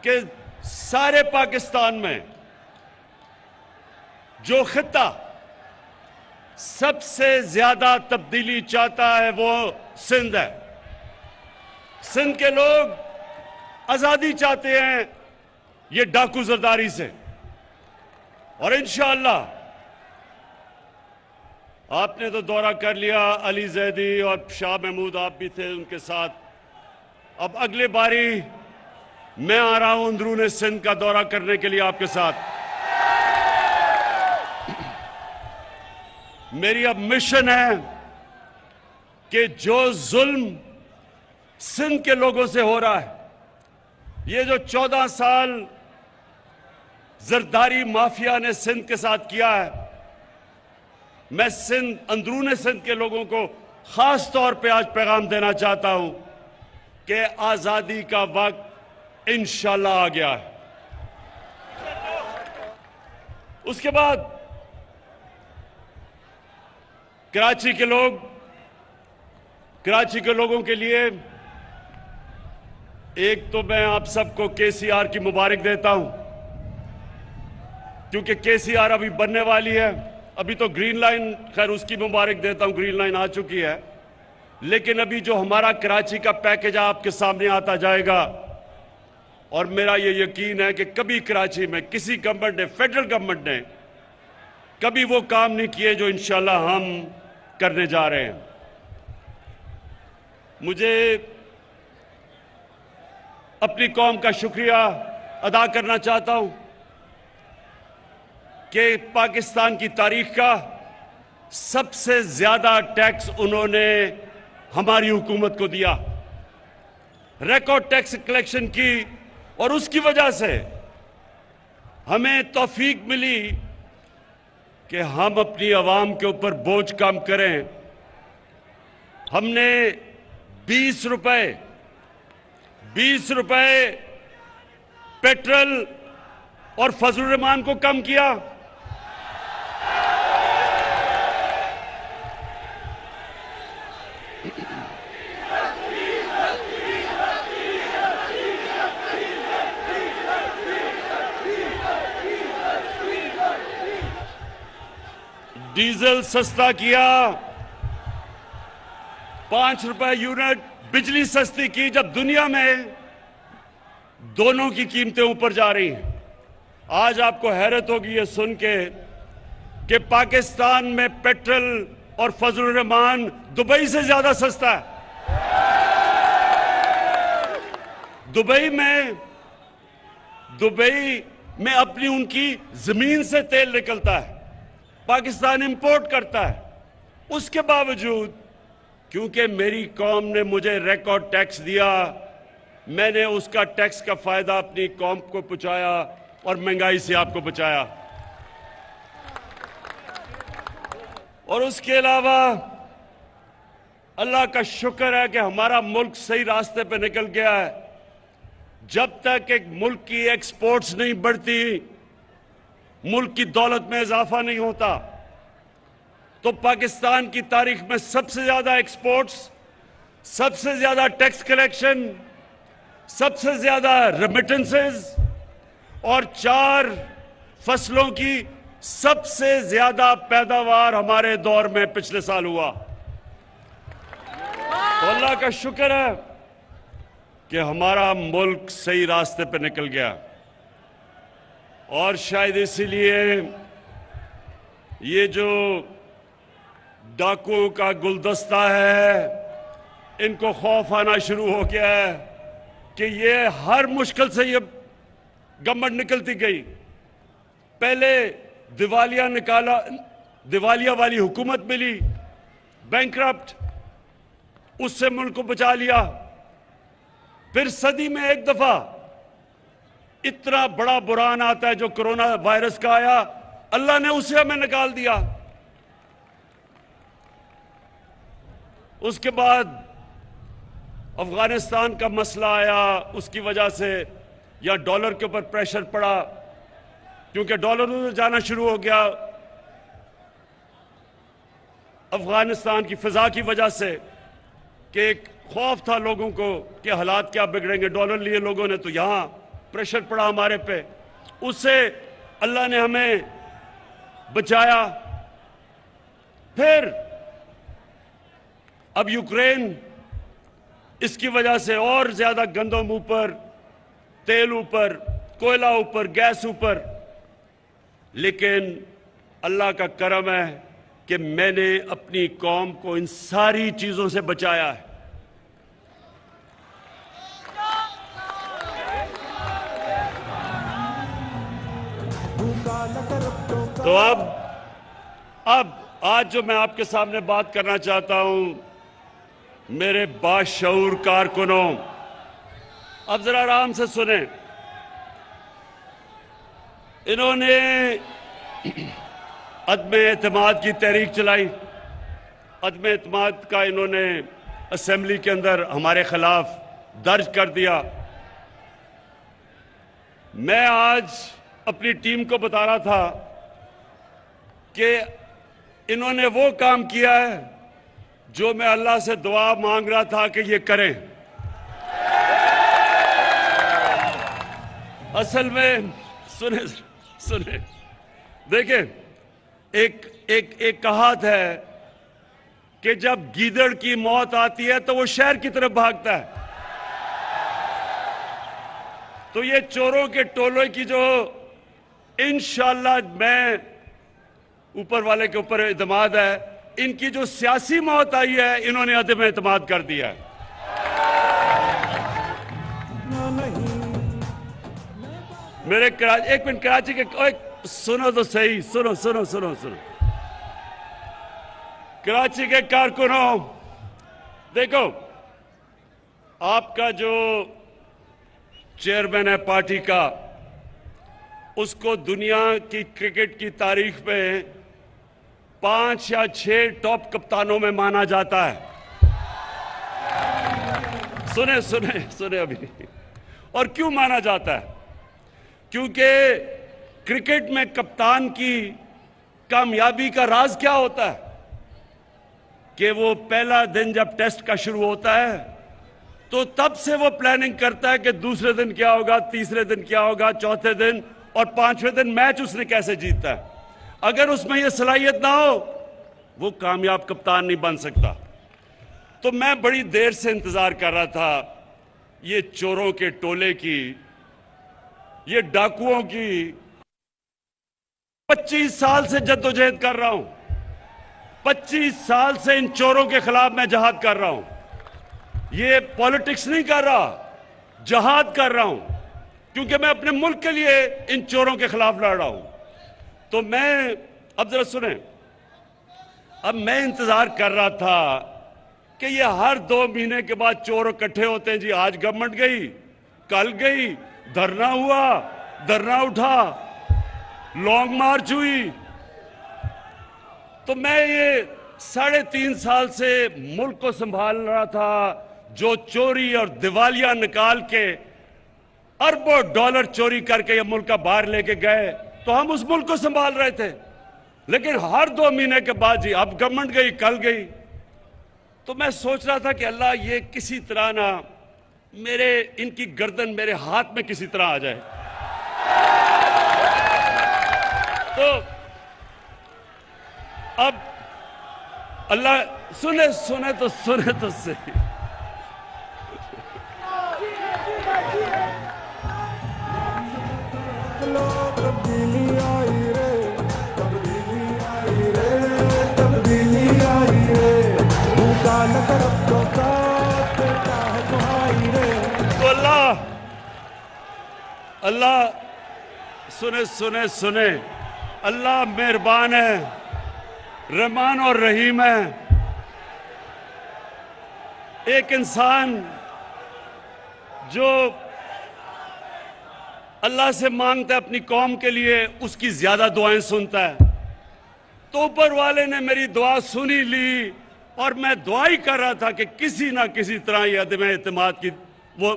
कि सारे पाकिस्तान में जो खिता सबसे ज्यादा तब्दीली चाहता है वो सिंध है। सिंध के लोग आजादी चाहते हैं ये डाकू जरदारी से, और इंशाअल्लाह आपने तो दौरा कर लिया, अली जैदी और शाह महमूद आप भी थे उनके साथ। अब अगले बारी मैं आ रहा हूं अंदरूने सिंध का दौरा करने के लिए आपके साथ। मेरी अब मिशन है कि जो जुल्म सिंध के लोगों से हो रहा है, ये जो 14 साल जरदारी माफिया ने सिंध के साथ किया है, मैं सिंध, अंदरूने सिंध के लोगों को खास तौर पे आज पैगाम देना चाहता हूं कि आजादी का वक्त इंशाल्लाह आ गया है। उसके बाद कराची के लोगों के लिए एक तो मैं आप सबको केसीआर की मुबारक देता हूं, क्योंकि केसीआर अभी बनने वाली है। अभी तो ग्रीन लाइन, खैर उसकी मुबारक देता हूं, ग्रीन लाइन आ चुकी है, लेकिन अभी जो हमारा कराची का पैकेज आपके सामने आता जाएगा, और मेरा ये यकीन है कि कभी कराची में किसी गवर्नमेंट ने, फेडरल गवर्नमेंट ने कभी वो काम नहीं किए जो इंशाल्लाह हम करने जा रहे हैं। मुझे अपनी कौम का शुक्रिया अदा करना चाहता हूं कि पाकिस्तान की तारीख का सबसे ज्यादा टैक्स उन्होंने हमारी हुकूमत को दिया, रिकॉर्ड टैक्स कलेक्शन की, और उसकी वजह से हमें तौफीक मिली कि हम अपनी आवाम के ऊपर बोझ कम करें। हमने 20 रुपए पेट्रोल और फजलुर रहमान को कम किया। डीजल सस्ता किया, 5 रुपए यूनिट बिजली सस्ती की, जब दुनिया में दोनों की कीमतें ऊपर जा रही हैं। आज आपको हैरत होगी ये सुन के कि पाकिस्तान में पेट्रोल और फजलुर रहमान दुबई से ज्यादा सस्ता है। दुबई में अपनी उनकी जमीन से तेल निकलता है, पाकिस्तान इंपोर्ट करता है। उसके बावजूद क्योंकि मेरी कौम ने मुझे रिकॉर्ड टैक्स दिया, मैंने उसका टैक्स का फायदा अपनी कौम को पहुंचाया और महंगाई से आपको बचाया। और उसके अलावा अल्लाह का शुक्र है कि हमारा मुल्क सही रास्ते पे निकल गया है। जब तक एक मुल्क की एक्सपोर्ट्स नहीं बढ़ती, मुल्क की दौलत में इजाफा नहीं होता, तो पाकिस्तान की तारीख में सबसे ज्यादा एक्सपोर्ट्स, सबसे ज्यादा टैक्स कलेक्शन, सबसे ज्यादा रेमिटेंसेस और 4 फसलों की सबसे ज्यादा पैदावार हमारे दौर में पिछले साल हुआ। तो अल्लाह का शुक्र है कि हमारा मुल्क सही रास्ते पर निकल गया, और शायद इसीलिए ये जो डाकुओं का गुलदस्ता है, इनको खौफ आना शुरू हो गया है कि ये हर मुश्किल से ये गवर्नमेंट निकलती गई। पहले दिवालिया वाली हुकूमत मिली, बैंकरप्ट, उससे मुल्क को बचा लिया। फिर सदी में एक दफा इतना बड़ा बुरान आता है जो कोरोना वायरस का आया, अल्लाह ने उसे हमें निकाल दिया। उसके बाद अफगानिस्तान का मसला आया, उसकी वजह से या डॉलर के ऊपर प्रेशर पड़ा, क्योंकि डॉलर उधर जाना शुरू हो गया अफगानिस्तान की फिजा की वजह से, कि एक खौफ था लोगों को कि हालात क्या बिगड़ेंगे। डॉलर लिए लोगों ने तो यहां प्रेशर पड़ा हमारे पे, उससे अल्लाह ने हमें बचाया। फिर अब यूक्रेन, इसकी वजह से और ज्यादा गंदम ऊपर, तेल ऊपर, कोयला ऊपर, गैस ऊपर। लेकिन अल्लाह का करम है कि मैंने अपनी कौम को इन सारी चीजों से बचाया है। तो अब आज जो मैं आपके सामने बात करना चाहता हूं, मेरे बाशऊर कारकुनों, अब जरा आराम से सुने। इन्होंने अदम एतमाद की तहरीक चलाई। अदम एतमाद का इन्होंने असेंबली के अंदर हमारे खिलाफ दर्ज कर दिया। मैं आज अपनी टीम को बता रहा था कि इन्होंने वो काम किया है जो मैं अल्लाह से दुआ मांग रहा था कि ये करें। असल में सुने सुने, देखिए, एक कहावत है कि जब गीदड़ की मौत आती है तो वो शहर की तरफ भागता है। तो ये चोरों के टोले की जो, इंशाअल्लाह, मैं ऊपर वाले के ऊपर एतमाद है, इनकी जो सियासी मौत आई है, इन्होंने अदम एतमाद कर दिया है। मेरे एक मिनट, कराची के, सुनो तो सही, सुनो सुनो सुनो सुनो, कराची के कारकुनों, देखो, आपका जो चेयरमैन है पार्टी का, उसको दुनिया की क्रिकेट की तारीख में 5 या 6 टॉप कप्तानों में माना जाता है। सुने सुने सुने अभी। और क्यों माना जाता है? क्योंकि क्रिकेट में कप्तान की कामयाबी का राज क्या होता है कि वो पहला दिन जब टेस्ट का शुरू होता है तो तब से वो प्लानिंग करता है कि दूसरे दिन क्या होगा, तीसरे दिन क्या होगा, चौथे दिन और 5वें दिन मैच उसने कैसे जीता है। अगर उसमें ये सलाहियत ना हो, वो कामयाब कप्तान नहीं बन सकता। तो मैं बड़ी देर से इंतजार कर रहा था ये चोरों के टोले की, ये डाकुओं की। 25 साल से जद्दोजहद कर रहा हूं, 25 साल से इन चोरों के खिलाफ मैं जहाद कर रहा हूं। ये पॉलिटिक्स नहीं कर रहा, जहाद कर रहा हूं, क्योंकि मैं अपने मुल्क के लिए इन चोरों के खिलाफ लड़ रहा हूं। तो मैं, अब जरा सुने, अब मैं इंतजार कर रहा था कि ये हर 2 महीने के बाद चोर इकट्ठे होते हैं जी। आज गवर्नमेंट गई, कल गई, धरना हुआ, धरना उठा, लॉन्ग मार्च हुई। तो मैं ये 3.5 साल से मुल्क को संभाल रहा था, जो चोरी और दिवालिया निकाल के अरबों डॉलर चोरी करके ये मुल्क का बाहर लेके गए, तो हम उस मुल्क को संभाल रहे थे। लेकिन हर 2 महीने के बाद जी, अब गवर्नमेंट गई, कल गई। तो मैं सोच रहा था कि अल्लाह, ये किसी तरह ना मेरे, इनकी गर्दन मेरे हाथ में किसी तरह आ जाए। तो अब अल्लाह, सुने सुने तो सही। तब्दीली आई रे, तब्दीली आई रे, तब्दीली आई रे, भूकाल तरफ तो बेटा है तुम्हारी रे। तो अल्लाह सुने सुने सुने, अल्लाह मेहरबान है, रहमान और रहीम है। एक इंसान जो अल्लाह से मांगता है अपनी कौम के लिए, उसकी ज्यादा दुआएं सुनता है। तो ऊपर वाले ने मेरी दुआ सुनी ली, और मैं दुआ ही कर रहा था कि किसी ना किसी तरह ये अदम एतमाद की वो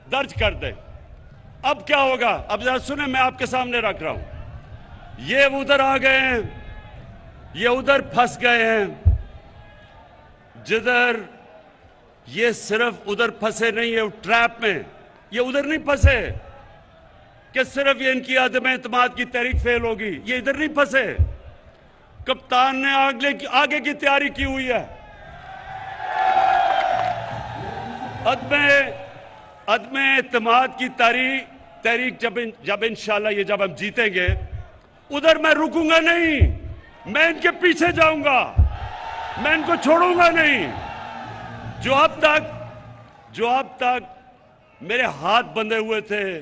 दर्ज कर दे। अब क्या होगा, अब जरा सुने, मैं आपके सामने रख रहा हूं। ये उधर आ गए हैं, ये उधर फंस गए हैं, जिधर ये सिर्फ उधर फंसे नहीं है ट्रैप में, ये उधर नहीं फंसे, कि सिर्फ ये इनकी अदम एतमाद की तहरीक फेल होगी। ये इधर नहीं फंसे, कप्तान ने आगे की तैयारी की हुई है। अदम एतमाद की तहरीक जब इंशाल्लाह ये जब हम जीतेंगे, उधर मैं रुकूंगा नहीं, मैं इनके पीछे जाऊंगा, मैं इनको छोड़ूंगा नहीं। जो अब तक मेरे हाथ बंधे हुए थे,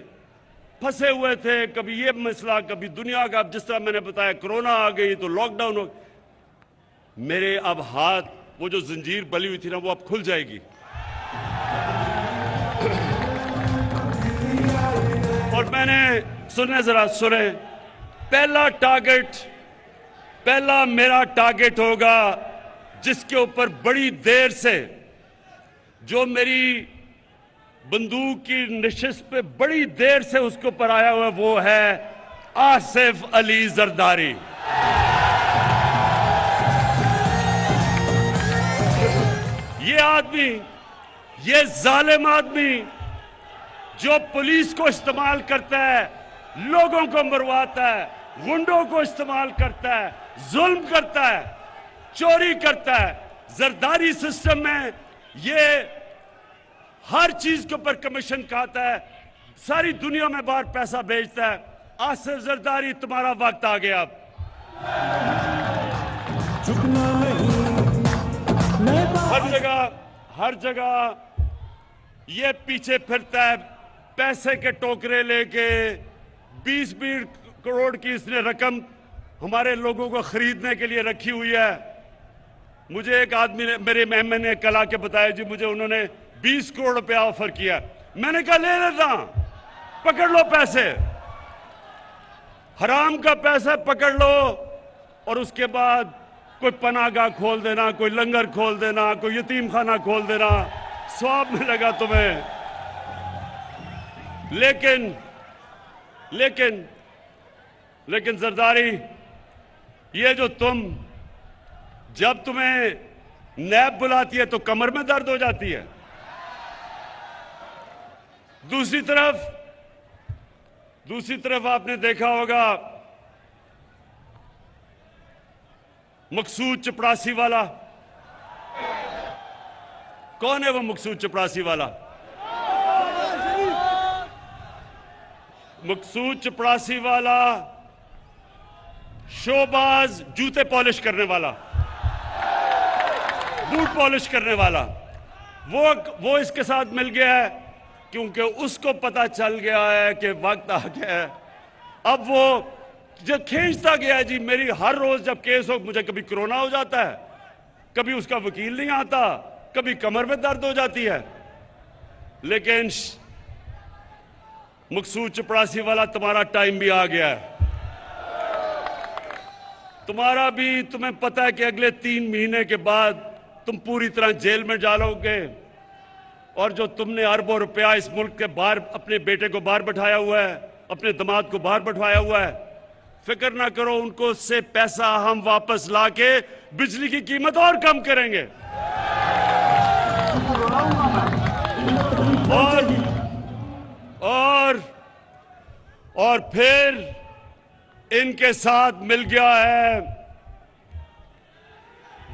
फंसे हुए थे, कभी ये मसला, कभी दुनिया का, अब जिस तरह मैंने बताया कोरोना आ गई तो लॉकडाउन हो, मेरे अब हाथ, वो जो जंजीर बली हुई थी ना, वो अब खुल जाएगी। और मैंने सुने, पहला मेरा टारगेट होगा जिसके ऊपर बड़ी देर से, जो मेरी बंदूक की नशिस्त पे बड़ी देर से उसके ऊपर आया हुआ, वो है आसिफ अली जरदारी। ये आदमी, ये जालिम आदमी जो पुलिस को इस्तेमाल करता है, लोगों को मरवाता है, गुंडों को इस्तेमाल करता है, जुल्म करता है, चोरी करता है। जरदारी सिस्टम में ये हर चीज के ऊपर कमीशन खाता है, सारी दुनिया में बाहर पैसा भेजता है। आसिफ जरदारी, तुम्हारा वक्त आ गया। अब झुकना नहीं, हर जगह ये पीछे फिरता है, पैसे के टोकरे लेके। 20-20 करोड़ की इसने रकम हमारे लोगों को खरीदने के लिए रखी हुई है। मुझे एक आदमी ने, मेरे मेहमान ने कल आके बताया, जी मुझे उन्होंने 20 करोड़ रुपया ऑफर किया। मैंने कहा ले लेता, पकड़ लो पैसे, हराम का पैसा पकड़ लो, और उसके बाद कोई पनाहगाह खोल देना, कोई लंगर खोल देना, कोई यतीम खाना खोल देना, स्वाब मिलेगा तुम्हें। लेकिन जरदारी, ये जो जब तुम्हें नैब बुलाती है तो कमर में दर्द हो जाती है। दूसरी तरफ आपने देखा होगा मकसूद चपरासी वाला। कौन है वो मकसूद चपरासी वाला? मकसूद चपरासी वाला शोबाज, जूते पॉलिश करने वाला, बूट पॉलिश करने वाला, वो इसके साथ मिल गया है, क्योंकि उसको पता चल गया है कि वक्त आ गया है। अब वो जो खींचता गया है, जी मेरी हर रोज जब केस हो, मुझे कभी कोरोना हो जाता है, कभी उसका वकील नहीं आता, कभी कमर में दर्द हो जाती है। लेकिन मकसूद चपरासी वाला, तुम्हारा टाइम भी आ गया है। तुम्हें पता है कि अगले 3 महीने के बाद तुम पूरी तरह जेल में डालोगे, और जो तुमने अरबों रुपया इस मुल्क के बाहर, अपने बेटे को बाहर बैठाया हुआ है, अपने दामाद को बाहर बैठाया हुआ है, फिक्र ना करो, उनको से पैसा हम वापस लाके बिजली की कीमत और कम करेंगे। और फिर इनके साथ मिल गया है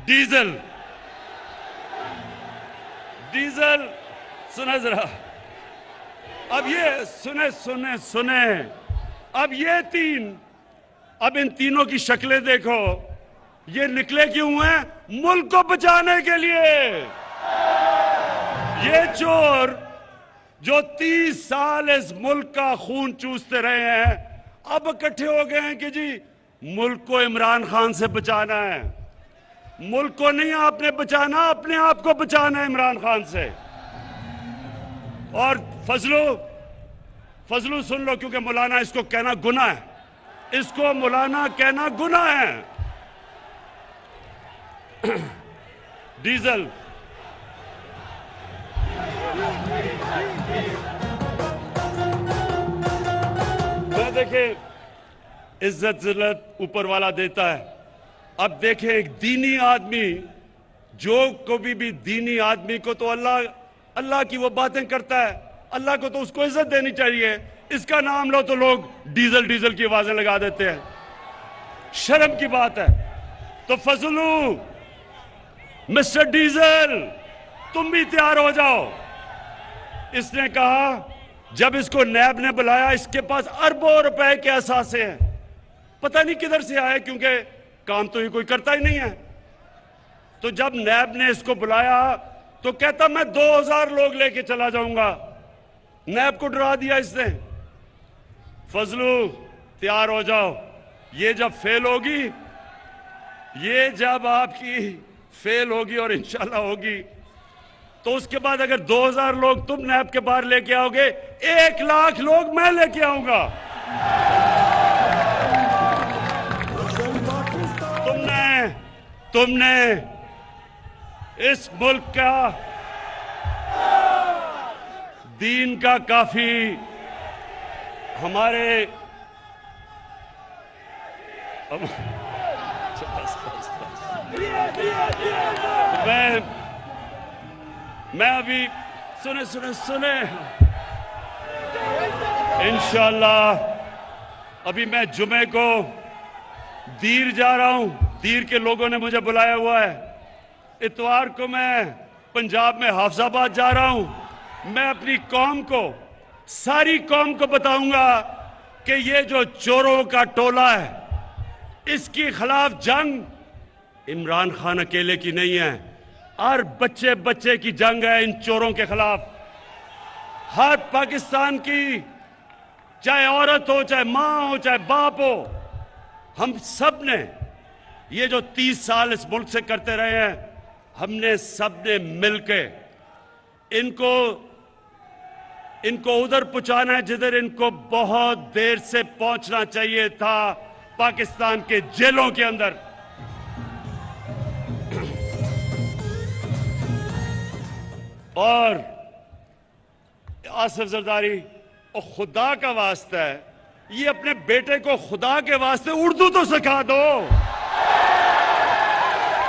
डीजल। सुने जरा, अब ये सुने, अब इन तीनों की शक्लें देखो, ये निकले क्यों हैं? मुल्क को बचाने के लिए। ये चोर जो 30 साल इस मुल्क का खून चूसते रहे हैं, अब इकट्ठे हो गए हैं कि जी मुल्क को इमरान खान से बचाना है। मुल्क को नहीं आपने बचाना, अपने आप को बचाना है इमरान खान से। और फजलू सुन लो, क्योंकि मौलाना इसको कहना गुनाह है, इसको मौलाना कहना गुनाह है। डीजल मैं देखे, इज्जत जिल्लत ऊपर वाला देता है। अब देखें, एक दीनी आदमी, जो कभी भी दीनी आदमी को तो अल्लाह की वो बातें करता है, अल्लाह को तो उसको इज्जत देनी चाहिए। इसका नाम लो तो लोग डीजल डीजल की आवाजें लगा देते हैं। शर्म की बात है। तो फजलू, मिस्टर डीजल, तुम भी तैयार हो जाओ। इसने कहा, जब इसको नैब ने बुलाया, इसके पास अरबों रुपए के असासे हैं, पता नहीं किधर से आए, क्योंकि काम तो ये कोई करता ही नहीं है। तो जब नैब ने इसको बुलाया तो कहता मैं 2000 लोग लेके चला जाऊंगा। नैब को डरा दिया इसने। फजलू, तैयार हो जाओ। ये जब फेल होगी, ये जब आपकी फेल होगी और इंशाल्लाह होगी, तो उसके बाद अगर 2000 लोग तुम नैब के बाहर लेके आओगे, 1 लाख लोग मैं लेके आऊंगा। तुमने इस मुल्क का, दीन का काफी, हमारे मैं अभी सुने इंशाल्लाह अभी मैं जुमे को दीर जा रहा हूं। दीर के लोगों ने मुझे बुलाया हुआ है। इतवार को मैं पंजाब में हाफजाबाद जा रहा हूं। मैं अपनी कौम को, सारी कौम को बताऊंगा कि ये जो चोरों का टोला है, इसके खिलाफ जंग इमरान खान अकेले की नहीं है, हर बच्चे बच्चे की जंग है इन चोरों के खिलाफ। हर पाकिस्तान की, चाहे औरत हो, चाहे मां हो, चाहे बाप हो, हम सब ने ये जो 30 साल इस मुल्क से करते रहे हैं, हमने सबने मिलके इनको उधर पहुंचाना है जिधर इनको बहुत देर से पहुंचना चाहिए था, पाकिस्तान के जेलों के अंदर। और आसिफ जरदारी, और खुदा का वास्ता है, ये अपने बेटे को खुदा के वास्ते उर्दू तो सिखा दो।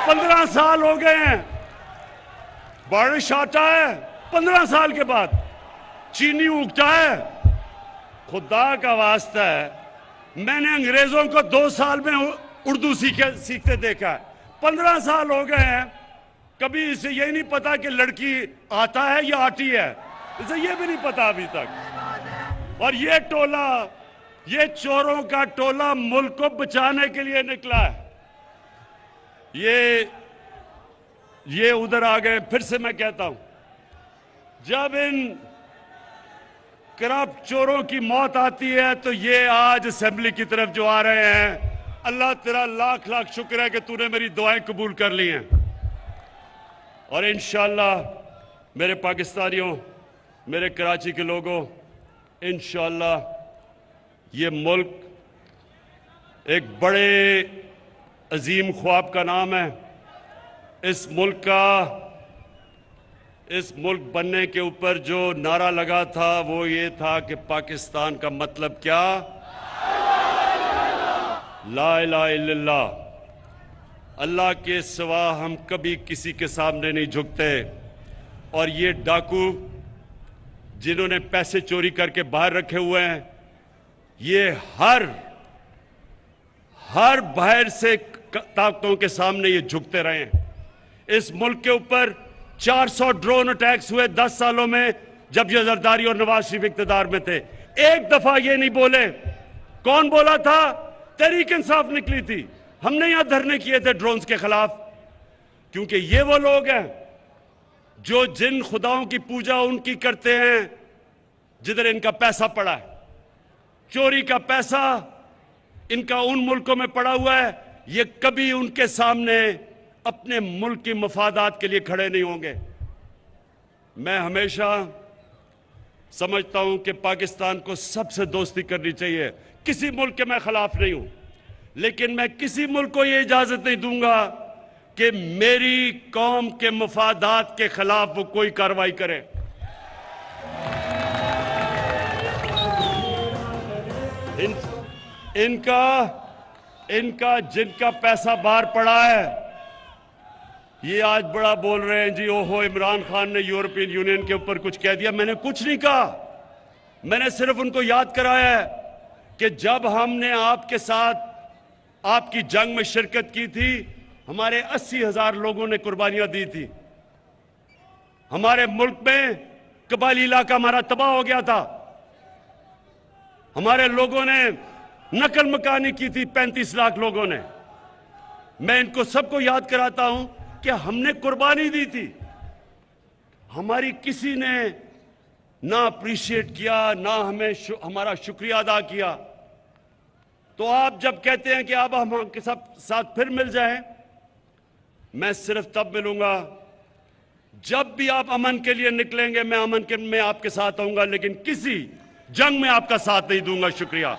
15 साल हो गए हैं, बारिश आता है 15 साल के बाद, चीनी उगता है। खुदा का वास्ता है, मैंने अंग्रेजों को 2 साल में उर्दू सीखते देखा है। 15 साल हो गए हैं, कभी इसे यही नहीं पता कि लड़की आता है या आती है, इसे ये भी नहीं पता अभी तक। और ये टोला, ये चोरों का टोला मुल्क को बचाने के लिए निकला है। ये उधर आ गए। फिर से मैं कहता हूं, जब इन करप्ट चोरों की मौत आती है तो ये आज असेंबली की तरफ जो आ रहे हैं, अल्लाह तेरा लाख लाख शुक्र है कि तूने मेरी दुआएं कबूल कर ली हैं। और इंशाअल्लाह मेरे पाकिस्तानियों, मेरे कराची के लोगों, इंशाअल्लाह ये मुल्क एक बड़े अजीम ख्वाब का नाम है। इस मुल्क बनने के ऊपर जो नारा लगा था वो ये था कि पाकिस्तान का मतलब क्या? ला इलाहा इल्लल्लाह। अल्लाह के सिवा हम कभी किसी के सामने नहीं झुकते। और ये डाकू जिन्होंने पैसे चोरी करके बाहर रखे हुए हैं, ये हर बाहर से ताकतों के सामने ये झुकते रहे हैं। इस मुल्क के ऊपर 400 ड्रोन अटैक्स हुए 10 सालों में, जब ये जरदारी और नवाज शरीफ इख्तियार में थे। एक दफा ये नहीं बोले। कौन बोला था? तहरीक इंसाफ निकली थी। हमने यहां धरने किए थे ड्रोन्स के खिलाफ, क्योंकि ये वो लोग हैं जो जिन खुदाओं की पूजा उनकी करते हैं जिधर इनका पैसा पड़ा है। चोरी का पैसा इनका उन मुल्कों में पड़ा हुआ है। ये कभी उनके सामने अपने मुल्क की मफादात के लिए खड़े नहीं होंगे। मैं हमेशा समझता हूं कि पाकिस्तान को सबसे दोस्ती करनी चाहिए। किसी मुल्क के मैं खिलाफ नहीं हूं, लेकिन मैं किसी मुल्क को यह इजाजत नहीं दूंगा कि मेरी कौम के मफादात के खिलाफ वो कोई कार्रवाई करे। इनका जिनका पैसा बाहर पड़ा है, ये आज बड़ा बोल रहे हैं जी, ओहो इमरान खान ने यूरोपियन यूनियन के ऊपर कुछ कह दिया। मैंने कुछ नहीं कहा। मैंने सिर्फ उनको याद कराया है कि जब हमने आपके साथ आपकी जंग में शिरकत की थी, हमारे 80,000 लोगों ने कुर्बानियां दी थी। हमारे मुल्क में कबायली इलाका हमारा तबाह हो गया था। हमारे लोगों ने नकल मकानी की थी, 35 लाख लोगों ने। मैं इनको सबको याद कराता हूं कि हमने कुर्बानी दी थी। हमारी किसी ने ना अप्रिशिएट किया, ना हमें हमारा शुक्रिया अदा किया। तो आप जब कहते हैं कि अब हम आपके साथ फिर मिल जाएं, मैं सिर्फ तब मिलूंगा जब भी आप अमन के लिए निकलेंगे। मैं अमन के में आपके साथ आऊंगा, लेकिन किसी जंग में आपका साथ नहीं दूंगा। शुक्रिया।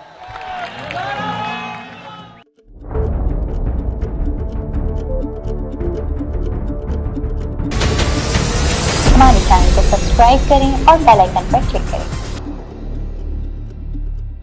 हमारे चैनल को सब्सक्राइब करें और बेल आइकन पर क्लिक करें।